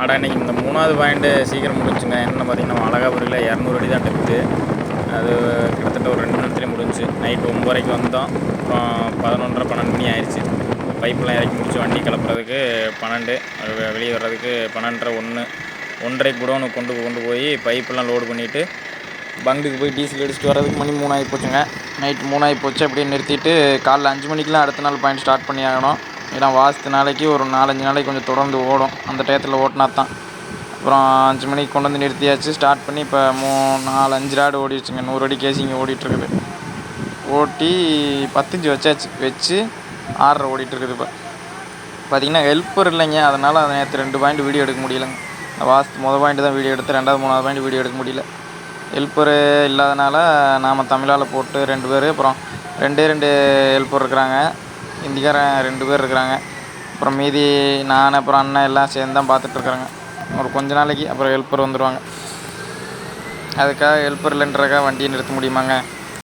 அட இன்றைக்கி இந்த 3வது பாயிண்ட்டு சீக்கிரம் முடிஞ்சுங்க. என்னென்னு பார்த்தீங்கன்னா அழகாபுரியில் 200 அடி தான் டெப்த்து. அது கிட்டத்தட்ட ஒரு 2 மணி நேரத்துலேயே முடிஞ்சு. நைட்டு 9:30 வந்தோம். அப்புறம் 11:30 12 மணி ஆயிடுச்சு. பைப்பெலாம் இறக்கி முடிச்சு வண்டி கிளப்புறதுக்கு 12, வெளியே வர்றதுக்கு 12:30 1:30 குடோனுக்கு கொண்டு போய் பைப்பெல்லாம் லோடு பண்ணிவிட்டு பங்குக்கு போய் டீசல் அடிச்சுட்டு வர்றதுக்கு மணி 3 ஆகி போச்சுங்க. நைட் 3 ஆகி போச்சு. அப்படியே நிறுத்திட்டு காலைல 5 மணிக்கெலாம் அடுத்த நாள் பாயிண்ட் ஸ்டார்ட் பண்ணி ஆகணும். ஏன்னா வாஸ்து நாளைக்கு ஒரு 4-5 நாளைக்கு கொஞ்சம் தொடர்ந்து ஓடும். அந்த டயத்தில் ஓட்டினா தான். அப்புறம் 5 மணிக்கு கொண்டு வந்து நிறுத்தியாச்சு. ஸ்டார்ட் பண்ணி இப்போ 4-5 ராடு ஓடிடுச்சுங்க. 100 அடி கேசிங்க ஓடிட்டுருக்குது. ஓட்டி 10 வச்சாச்சு. வச்சு 6:30 ஓடிட்டுருக்குது. இப்போ பார்த்திங்கன்னா ஹெல்ப்பர் இல்லைங்க. அதனால் நேற்று 2 பாயிண்ட் வீடியோ எடுக்க முடியலைங்க. வாஸ்து பாயிண்ட் தான் வீடியோ எடுத்து 2வது 3வது பாயிண்ட் வீடியோ எடுக்க முடியல. ஹெல்ப்பரு இல்லாதனால நாம் தமிழால் போட்டு 2 பேர், அப்புறம் 2 ஹெல்ப்பர் இருக்கிறாங்க. ஹிந்திக்காரன் 2 பேர் இருக்கிறாங்க. அப்புறம் மீதி நான் அப்புறம் அண்ணன் எல்லாம் சேர்ந்து தான் பார்த்துட்ருக்குறேங்க. ஒரு கொஞ்ச நாளைக்கு அப்புறம் ஹெல்ப்பர் வந்துடுவாங்க. அதுக்காக ஹெல்ப்பர் இல்லைன்றக்காக வண்டியை நிறுத்த முடியுமாங்க?